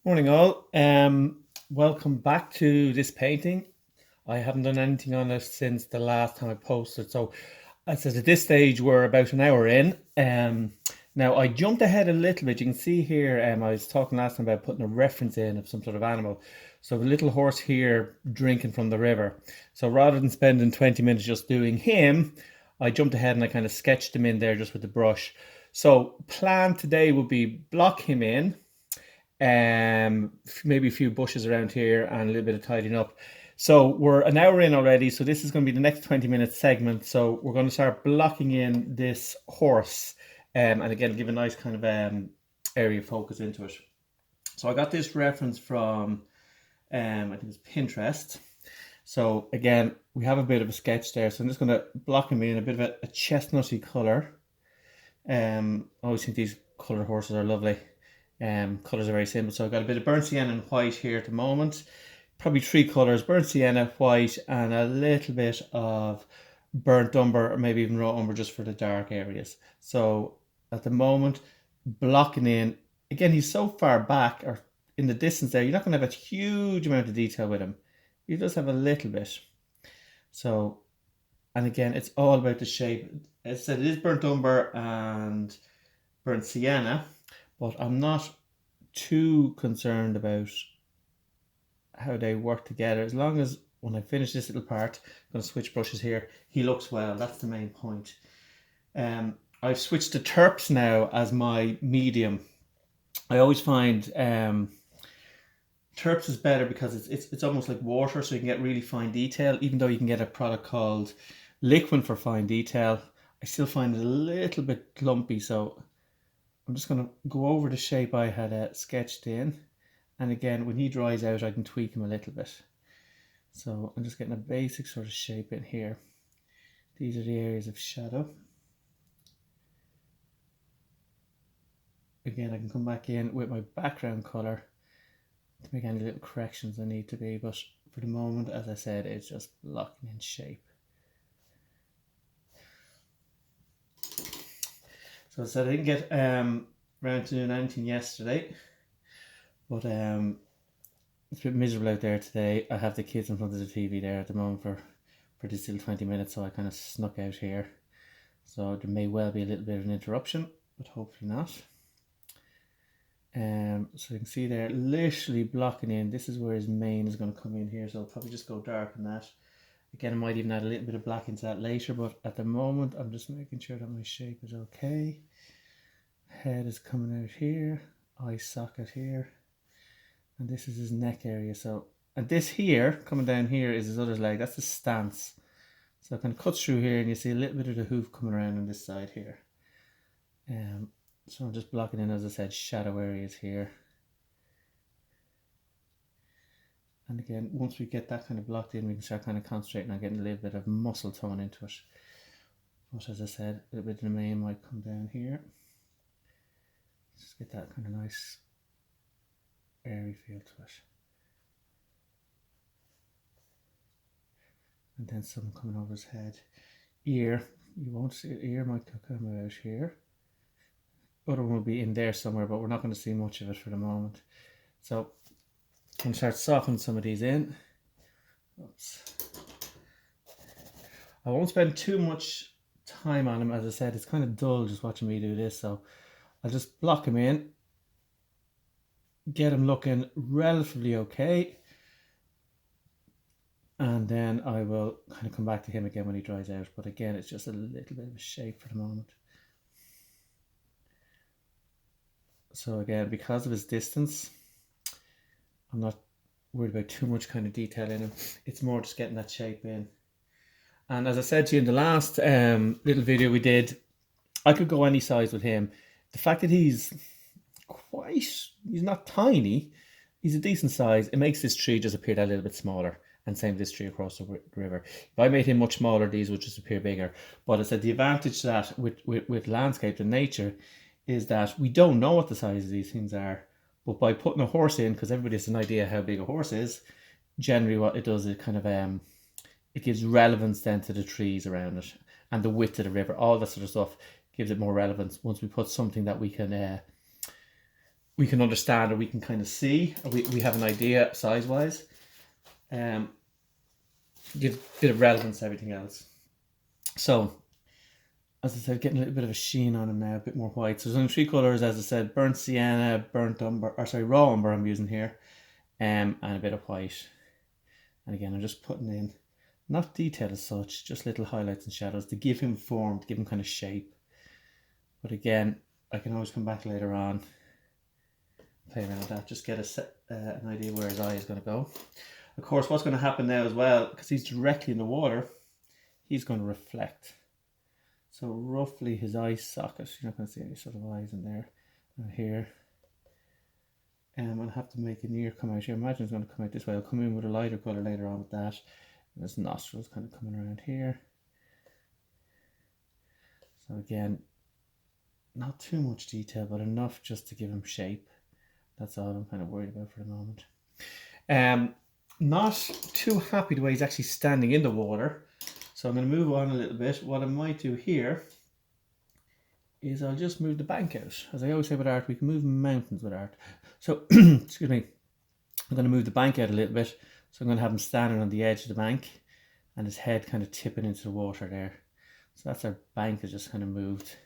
Morning, all. Welcome back to this painting. I haven't done anything on it since the last time I posted. So, I said at this stage we're about an hour in. Now I jumped ahead a little bit. You can see here. I was talking last time about putting a reference in of some sort of animal. So the little horse here drinking from the river. So rather than spending 20 minutes just doing him, I jumped ahead and I kind of sketched him in there just with the brush. So plan today would be block him in, maybe a few bushes around here and a little bit of tidying up. So we're an hour in already. So this is going to be the next 20-minute segment. So we're going to start blocking in this horse, and again give a nice kind of area focus into it. So I got this reference from I think it's Pinterest. So again, we have a bit of a sketch there. So I'm just going to block him in a bit of a chestnutty color. I always think these color horses are lovely. Colors are very simple. So I've got a bit of burnt sienna and white here at the moment. Probably three colors: burnt sienna, white, and a little bit of burnt umber, or maybe even raw umber, just for the dark areas. So at the moment, blocking in. Again, he's so far back or in the distance there, you're not going to have a huge amount of detail with him. You just have a little bit. So, and again, it's all about the shape. As I said, it is burnt umber and burnt sienna, but I'm not too concerned about how they work together. As long as when I finish this little part, I'm going to switch brushes here, he looks well. That's the main point. I've switched to Terps now as my medium. I always find Terps is better because it's almost like water, so you can get really fine detail. Even though you can get a product called Liquin for fine detail, I still find it a little bit clumpy. So I'm just going to go over the shape I had sketched in. And again, when he dries out, I can tweak him a little bit. So I'm just getting a basic sort of shape in here. These are the areas of shadow. Again, I can come back in with my background color to make any little corrections I need to be. But for the moment, as I said, it's just blocking in shape. So I said I didn't get around to doing anything yesterday. But it's a bit miserable out there today. I have the kids in front of the TV there at the moment for this little 20 minutes, so I kind of snuck out here. So there may well be a little bit of an interruption, but hopefully not. So you can see there, literally blocking in. This is where his mane is going to come in here, so I'll probably just go dark on that. Again, I might even add a little bit of black into that later, but at the moment, I'm just making sure that my shape is okay. Head is coming out here, eye socket here. And this is his neck area. So, and this here, coming down here, is his other leg. That's his stance. So I can cut through here and you see a little bit of the hoof coming around on this side here. So I'm just blocking in, as I said, shadow areas here. And again, once we get that kind of blocked in, we can start kind of concentrating on getting a little bit of muscle tone into it. But as I said, a little bit of the mane might come down here. Just get that kind of nice airy feel to it. And then some coming over his head. Ear, you won't see it. Ear might come out here. Other one will be in there somewhere, but we're not going to see much of it for the moment. So I'm going to start softening some of these in. Oops. I won't spend too much time on him. As I said, it's kind of dull just watching me do this, so I'll just block him in, get him looking relatively okay, and then I will kind of come back to him again when he dries out. But again, it's just a little bit of a shape for the moment. So again, because of his distance, I'm not worried about too much kind of detail in him. It's more just getting that shape in. And as I said to you in the last little video we did, I could go any size with him. The fact that he's not tiny, he's a decent size, it makes this tree just appear that little bit smaller. And same with this tree across the river. If I made him much smaller, these would just appear bigger. But I said the advantage to that with landscape and nature is that we don't know what the size of these things are. But by putting a horse in, because everybody has an idea how big a horse is, generally what it does is kind of it gives relevance then to the trees around it and the width of the river, all that sort of stuff gives it more relevance once we put something that we can we can understand, or we can kind of see, or we have an idea size-wise. Give a bit of relevance to everything else. So, as I said, getting a little bit of a sheen on him now, a bit more white. So there's only 3 colours, as I said: burnt sienna, burnt umber, or sorry, raw umber I'm using here, and a bit of white. And again, I'm just putting in, not detail as such, just little highlights and shadows to give him form, to give him kind of shape. But again, I can always come back later on, play around with that, just get an idea where his eye is going to go. Of course, what's going to happen now as well, because he's directly in the water, he's going to reflect. So roughly his eye socket, you're not going to see any sort of eyes in there. And here, I'll have to make an ear come out here. Imagine it's going to come out this way. I'll come in with a lighter colour later on with that. And his nostrils kind of coming around here. So again, not too much detail, but enough just to give him shape. That's all I'm kind of worried about for the moment. Not too happy the way he's actually standing in the water. So I'm going to move on a little bit. What I might do here is I'll just move the bank out. As I always say with art, we can move mountains with art. So, excuse me, I'm going to move the bank out a little bit. So I'm going to have him standing on the edge of the bank and his head kind of tipping into the water there. So that's our bank is just kind of moved.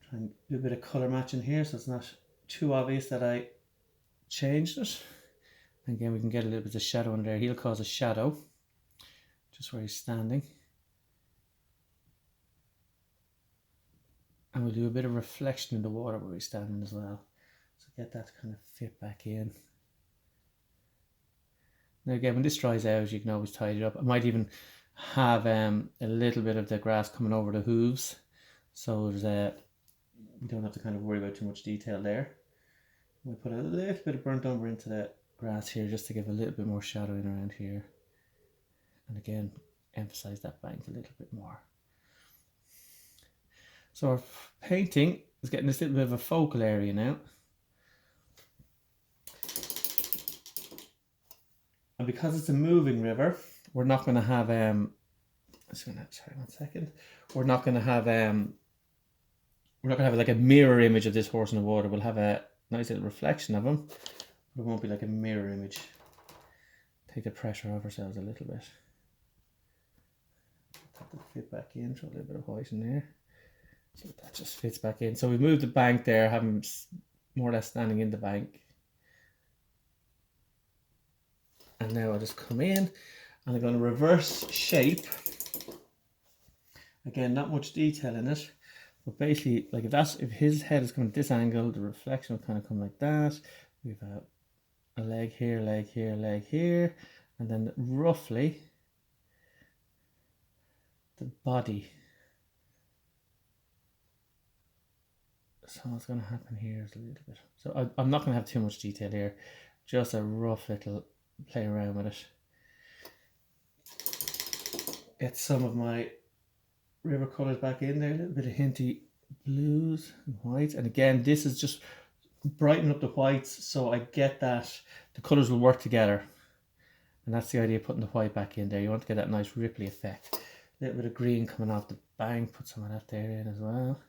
Try and do a bit of colour matching here so it's not too obvious that I changed it. And again, we can get a little bit of shadow in there. He'll cause a shadow just where he's standing. And we'll do a bit of reflection in the water where he's standing as well. So get that to kind of fit back in. Now again, when this dries out, you can always tidy it up. I might even have a little bit of the grass coming over the hooves. So there's we don't have to kind of worry about too much detail there. We'll put a little bit of burnt umber into the grass here just to give a little bit more shadow in around here. And again, emphasize that bank a little bit more. So our painting is getting this little bit of a focal area now. And because it's a moving river, we're not going to have sorry, 1 second. We're not going to have like a mirror image of this horse in the water. We'll have a nice little reflection of him, but it won't be like a mirror image. Take the pressure off ourselves a little bit. That to fit back in, throw a little bit of white in there. So that just fits back in. So we've moved the bank there, have him more or less standing in the bank. And now I'll just come in and I'm going to reverse shape. Again, not much detail in it, but basically, like if his head is coming at this angle, the reflection will kind of come like that. We've a leg here, leg here, leg here, and then roughly the body. So what's going to happen here is a little bit. So I'm not going to have too much detail here, just a rough little play around with it. Get some of my river colours back in there, a little bit of hinty blues and whites. And again, this is just brighten up the whites so I get that the colours will work together. And that's the idea of putting the white back in there. You want to get that nice ripply effect. A little bit of green coming off the bank, put some of that there in as well.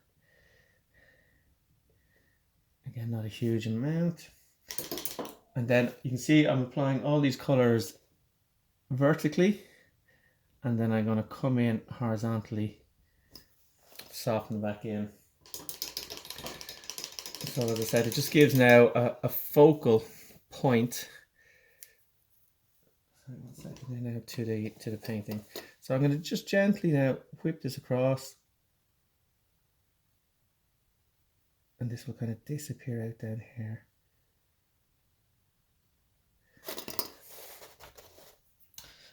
Again, not a huge amount. And then you can see I'm applying all these colours vertically, and then I'm going to come in horizontally, soften back in. So as I said, it just gives now a focal point. Sorry, 1 second now to the painting. So I'm going to just gently now whip this across, and this will kind of disappear out down here.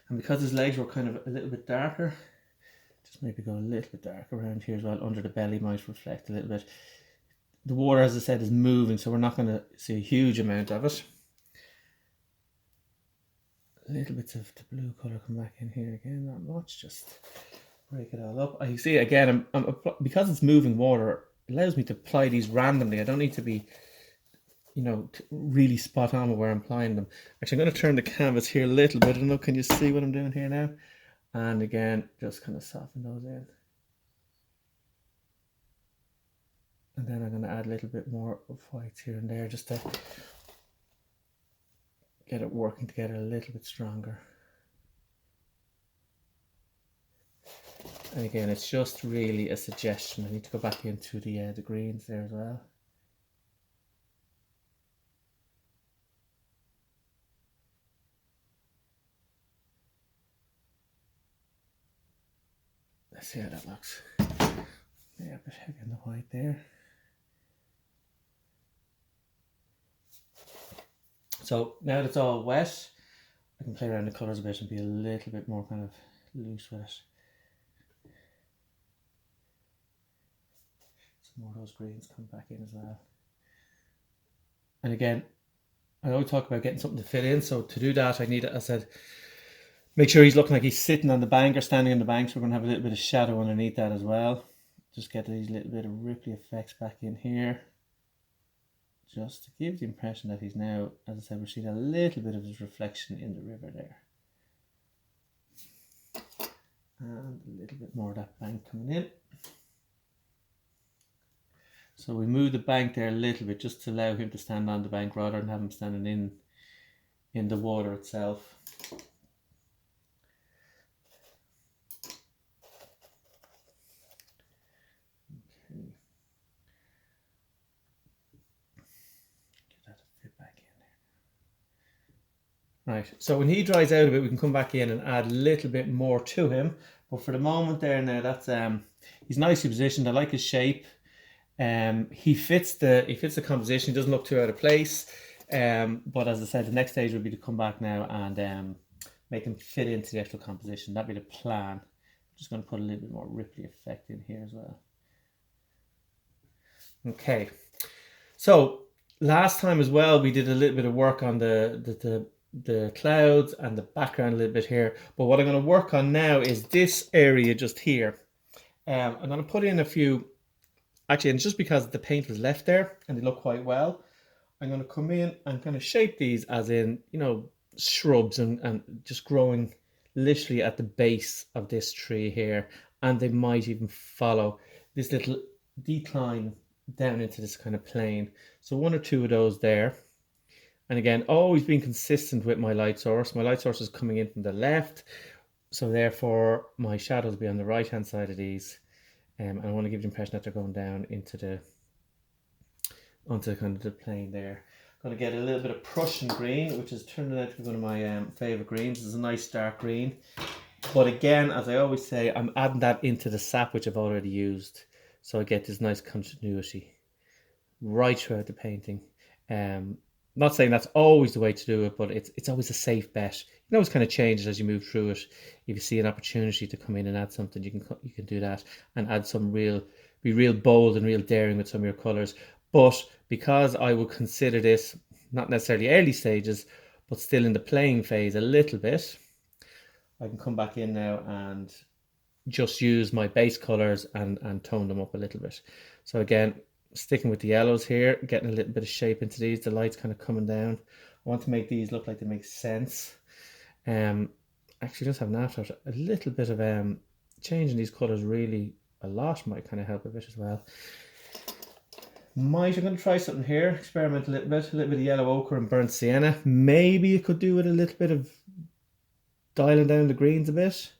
And because his legs were kind of a little bit darker, just maybe go a little bit dark around here as well. Under the belly might reflect a little bit. The water, as I said, is moving, so we're not going to see a huge amount of it. Little bits of the blue colour come back in here again, not much, just break it all up. You see, again, because it's moving water, it allows me to apply these randomly. I don't need to be, you know, really spot on with where I'm applying them. Actually, I'm going to turn the canvas here a little bit. I don't know, can you see what I'm doing here now? And again, just kind of soften those in. And then I'm going to add a little bit more of whites here and there just to get it working together a little bit stronger. And again, it's just really a suggestion. I need to go back into the greens there as well. Let's see how that looks. Yeah, a bit heavy on the white there. So now that it's all wet, I can play around the colours a bit and be a little bit more kind of loose with it. Some more of those greens come back in as well. And again, I always talk about getting something to fit in. So to do that, I need, as I said, make sure he's looking like he's sitting on the bank or standing on the bank. So we're going to have a little bit of shadow underneath that as well. Just get these little bit of ripply effects back in here. Just to give the impression that he's now, as I said, we're seeing a little bit of his reflection in the river there. And a little bit more of that bank coming in. So we move the bank there a little bit just to allow him to stand on the bank rather than have him standing in the water itself. Okay. Get that to fit back in there. Right, so when he dries out a bit, we can come back in and add a little bit more to him. But for the moment there now, that's he's nicely positioned. I like his shape. He fits the composition. He doesn't look too out of place. But as I said, the next stage would be to come back now and make him fit into the actual composition. That'd be the plan. I'm just going to put a little bit more ripply effect in here as well. Okay, so last time as well, we did a little bit of work on the clouds and the background a little bit here. But what I'm going to work on now is this area just here. I'm going to put in a few. Actually, and just because the paint was left there and they look quite well, I'm going to come in and kind of shape these as in, you know, shrubs and just growing literally at the base of this tree here. And they might even follow this little decline down into this kind of plane. So one or two of those there. And again, always being consistent with my light source. My light source is coming in from the left. So therefore, my shadows will be on the right-hand side of these. And I want to give the impression that they're going down into onto kind of the plane there. I'm going to get a little bit of Prussian green, which is turning out to be one of my favourite greens. It's a nice dark green. But again, as I always say, I'm adding that into the sap, which I've already used. So I get this nice continuity right throughout the painting. Not saying that's always the way to do it, but it's always a safe bet. You can always kind of change it as you move through it. If you see an opportunity to come in and add something, you can do that and add some be real bold and real daring with some of your colors. But because I would consider this not necessarily early stages, but still in the playing phase a little bit, I can come back in now and just use my base colors and tone them up a little bit. So again, sticking with the yellows here, getting a little bit of shape into these, the light's kind of coming down. I want to make these look like they make sense. Actually just have an after a little bit of changing these colors really a lot might kind of help a bit as well. I'm going to try something here, experiment a little bit of yellow ochre and burnt sienna. Maybe you could do with a little bit of dialing down the greens a bit.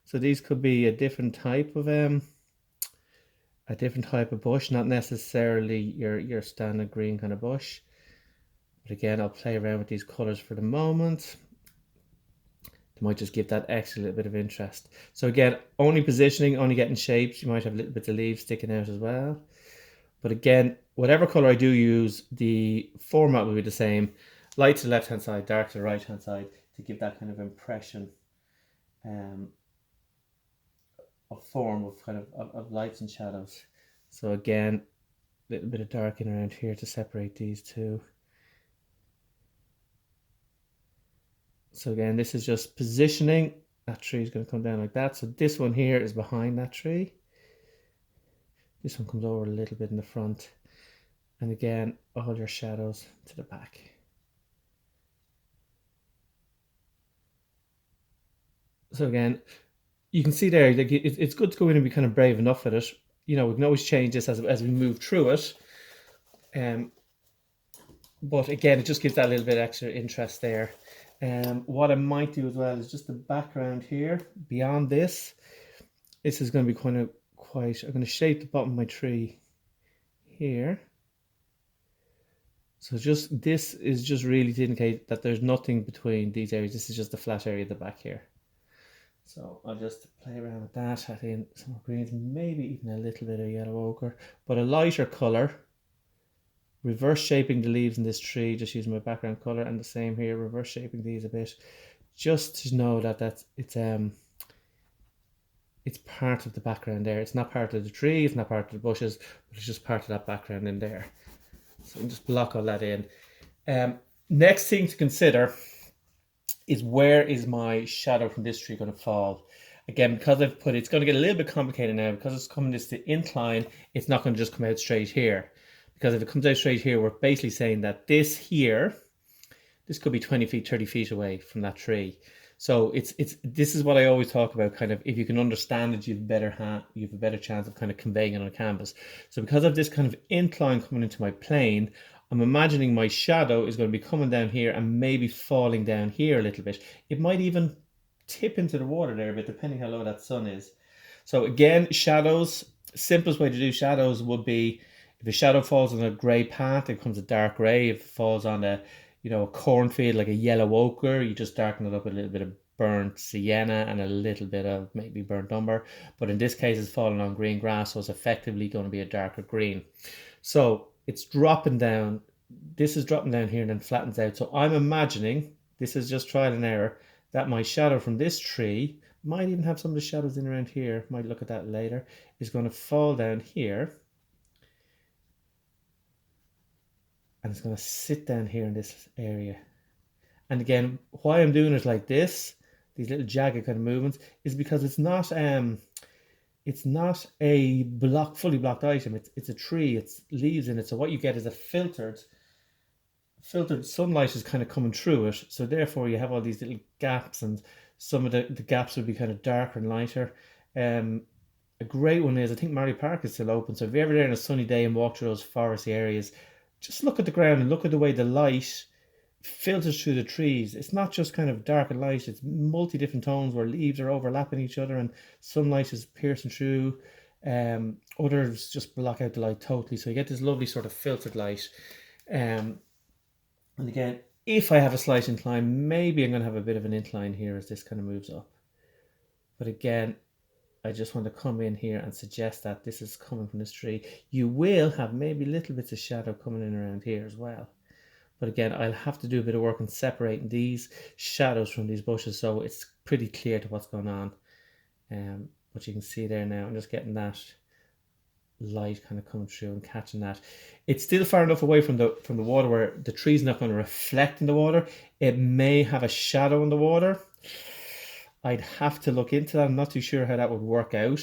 So these could be a different type of bush, not necessarily your standard green kind of bush. But again, I'll play around with these colors for the moment. They might just give that extra little bit of interest. So again, only positioning, only getting shapes. You might have little bits of leaves sticking out as well. But again, whatever color I do use, the format will be the same. Light to the left-hand side, dark to the right-hand side to give that kind of impression of form of kind of lights and shadows. So again, a little bit of darkening around here to separate these two. So again, this is just positioning. That tree is going to come down like that. So this one here is behind that tree. This one comes over a little bit in the front. And again, all your shadows to the back. So again, you can see there, like it's good to go in and be kind of brave enough with it. you know, we can always change this as we move through it. But again, it just gives that little bit extra interest there. What I might do as well is just the background here. Beyond this, this is going to be kind of quite. I'm going to shape the bottom of my tree here. So just this is just really to indicate that there's nothing between these areas. This is just the flat area at the back here. So I'll just play around with that, add in some greens, maybe even a little bit of yellow ochre, but a lighter color. Reverse shaping the leaves in this tree, just using my background color, and the same here, reverse shaping these a bit, just to know that it's part of the background there. It's not part of the tree, it's not part of the bushes, but it's just part of that background in there. So I'll just block all that in. Next thing to consider is, where is my shadow from this tree going to fall? Again, because I've put it's going to get a little bit complicated now, because it's coming this to incline, it's not going to just come out straight here. Because if it comes out straight here, we're basically saying that this here, this could be 20 feet, 30 feet away from that tree. So this is what I always talk about, kind of, if you can understand it, you have a better chance of kind of conveying it on a canvas. So because of this kind of incline coming into my plane, I'm imagining my shadow is going to be coming down here and maybe falling down here a little bit. It might even tip into the water there a bit, depending how low that sun is. So again, shadows, simplest way to do shadows would be, if a shadow falls on a grey path, it becomes a dark grey. If it falls on a cornfield, like a yellow ochre, you just darken it up with a little bit of burnt sienna and a little bit of maybe burnt umber. But in this case, it's falling on green grass, so it's effectively going to be a darker green. So it's dropping down. This is dropping down here and then flattens out. So I'm imagining, this is just trial and error, that my shadow from this tree, might even have some of the shadows in around here, might look at that later, is going to fall down here. And it's going to sit down here in this area. And again, why I'm doing it like this, these little jagged kind of movements, is because it's not a fully blocked item. It's a tree, it's leaves in it. So what you get is a filtered sunlight is kind of coming through it. So therefore you have all these little gaps, and some of the gaps would be kind of darker and lighter. A great one is, I think Marley Park is still open. So if you're ever there on a sunny day and walk through those foresty areas, just look at the ground and look at the way the light filters through the trees. It's not just kind of dark and light, it's multi different tones where leaves are overlapping each other and sunlight is piercing through. Others just block out the light totally. So you get this lovely sort of filtered light. And again, if I have a slight incline, maybe I'm going to have a bit of an incline here as this kind of moves up. But again, I just want to come in here and suggest that this is coming from this tree. You will have maybe little bits of shadow coming in around here as well. But again, I'll have to do a bit of work on separating these shadows from these bushes, so it's pretty clear to what's going on. But you can see there now, I'm just getting that light kind of coming through and catching that. It's still far enough away from the water where the tree's not going to reflect in the water. It may have a shadow in the water. I'd have to look into that. I'm not too sure how that would work out.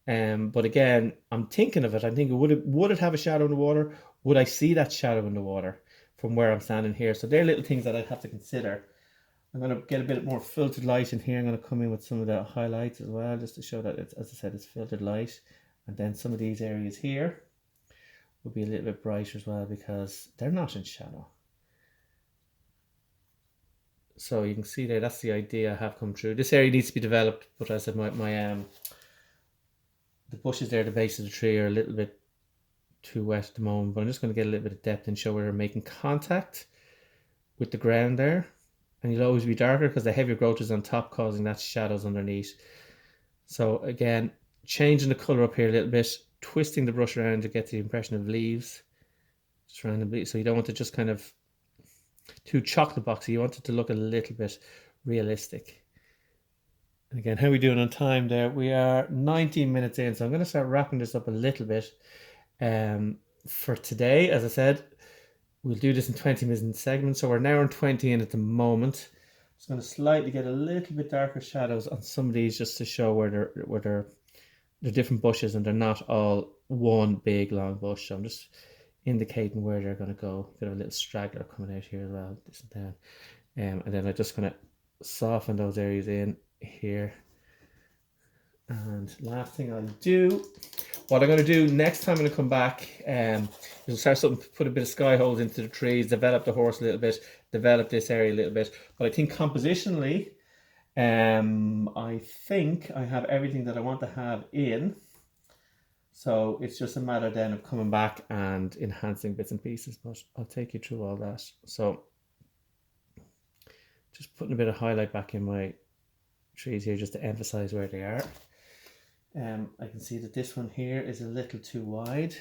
But again, I'm thinking of it. I'm thinking, would it have a shadow in the water? Would I see that shadow in the water from where I'm standing here? So they're little things that I'd have to consider. I'm going to get a bit more filtered light in here. I'm going to come in with some of the highlights as well, just to show that it's, as I said, it's filtered light. And then some of these areas here will be a little bit brighter as well, because they're not in shadow. So you can see there, that's the idea I have come through. This area needs to be developed, but as I said, the bushes there at the base of the tree are a little bit too wet at the moment, but I'm just going to get a little bit of depth and show where they're making contact with the ground there. And you'll always be darker because the heavier growth is on top, causing that shadows underneath. So again, changing the color up here a little bit, twisting the brush around to get the impression of leaves, just randomly. So you don't want to just kind of too chocolate boxy. You want it to look a little bit realistic. And again, how are we doing on time there? We are 19 minutes in, so I'm going to start wrapping this up a little bit. For today, as I said, we'll do this in 20-minute segments. So we're now on 20 in at the moment. Just going to slightly get a little bit darker shadows on some of these, just to show where they're different bushes and they're not all one big long bush. So I'm just indicating where they're going to go. Bit of a little straggler coming out here as well, this and down. And then I'm just going to soften those areas in here. And last thing I'll do, what I'm going to do next time when I come back, we'll start something, put a bit of sky holes into the trees, develop the horse a little bit, develop this area a little bit. But I think compositionally, I think I have everything that I want to have in. So it's just a matter then of coming back and enhancing bits and pieces, but I'll take you through all that. So just putting a bit of highlight back in my trees here just to emphasize where they are. I can see that this one here is a little too wide.